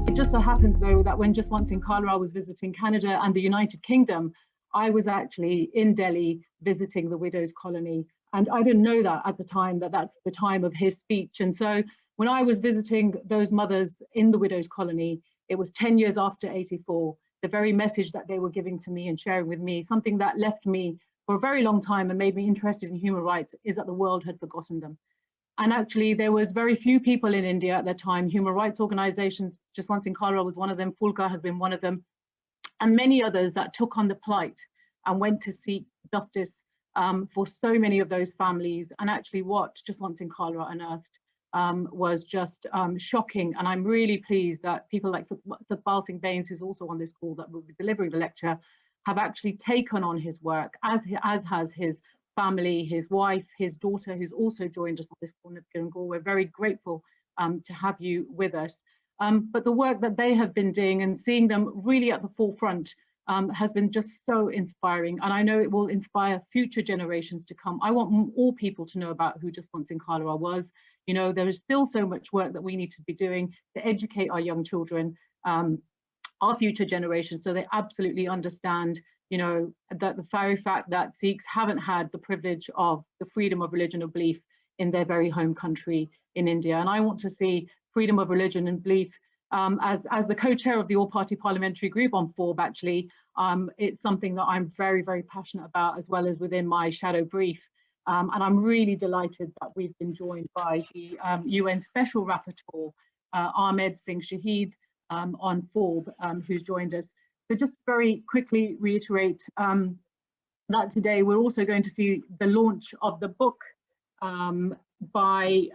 It just so happens, though, that when Jaswant Singh Khalra was visiting Canada and the United Kingdom, I was actually in Delhi visiting the Widows' Colony. And I didn't know that at the time, that that's the time of his speech. And so when I was visiting those mothers in the Widows' Colony, it was 10 years after 84, the very message that they were giving to me and sharing with me, something that left me for a very long time and made me interested in human rights, is that the world had forgotten them. And actually, there was very few people in India at that time, human rights organizations. Jaswant Singh Khalra was one of them, Fulka has been one of them, and many others that took on the plight and went to seek justice for so many of those families. And actually what Jaswant Singh Khalra unearthed was just shocking. And I'm really pleased that people like Satpal Singh Bains, who's also on this call that will be delivering the lecture, have actually taken on his work, as has his family, his wife, his daughter, who's also joined us on this call. We're very grateful to have you with us. But the work that they have been doing and seeing them really at the forefront has been just so inspiring. And I know it will inspire future generations to come. I want all people to know about who Jaswant Singh Khalra was. You know, there is still so much work that we need to be doing to educate our young children, our future generations, so they absolutely understand, you know, that the very fact that Sikhs haven't had the privilege of the freedom of religion or belief in their very home country in India. And I want to see freedom of religion and belief as the co-chair of the all-party parliamentary group on FORB. Actually, it's something that I'm very, very passionate about, as well as within my shadow brief. And I'm really delighted that we've been joined by the UN Special Rapporteur, Ahmed Singh Shahid, on FORB, who's joined us. So just very quickly reiterate that today we're also going to see the launch of the book by,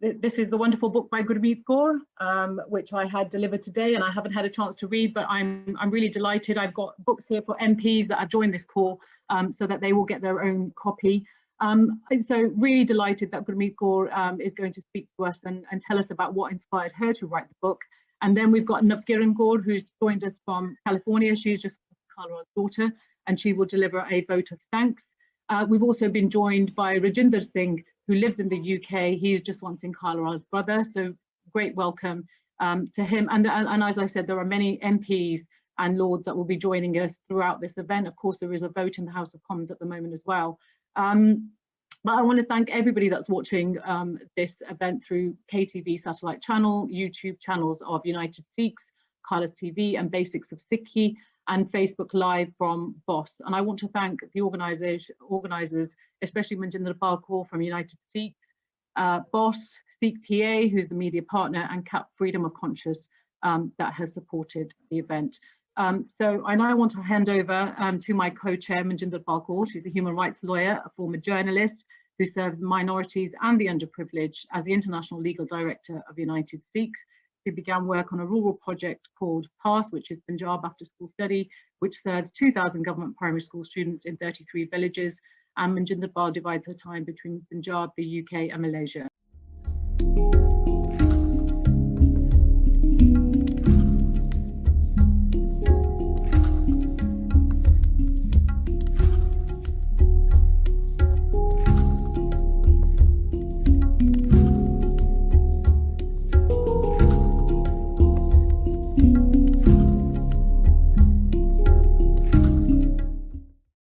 this is the wonderful book by Preet Kaur, which I had delivered today and I haven't had a chance to read, but I'm really delighted. I've got books here for MPs that have joined this call so that they will get their own copy. So really delighted that Preet Kaur is going to speak to us and tell us about what inspired her to write the book. And then we've got Navkiran Kaur, who's joined us from California. She's just Khalra's daughter, and she will deliver a vote of thanks. We've also been joined by Rajinder Singh, who lives in the UK. He is Jaswant Singh Khalra's brother, so great welcome to him. And as I said, there are many MPs and Lords that will be joining us throughout this event. Of course, there is a vote in the House of Commons at the moment as well. But I want to thank everybody that's watching this event through KTV satellite channel, YouTube channels of United Sikhs, Khalas TV and Basics of Sikhi, and Facebook Live from BOSS. And I want to thank the organisers, especially Manjinder Pal Kaur from United Sikhs, BOSS, Sikh PA, who's the media partner, and CAP Freedom of Conscience that has supported the event. So I now want to hand over to my co-chair, Manjinder Pal Kaur. She's a human rights lawyer, a former journalist who serves minorities and the underprivileged as the International Legal Director of United Sikhs. She began work on a rural project called PASS, which is Punjab After School Study, which serves 2,000 government primary school students in 33 villages. And Manjinder Pal divides her time between Punjab, the UK and Malaysia.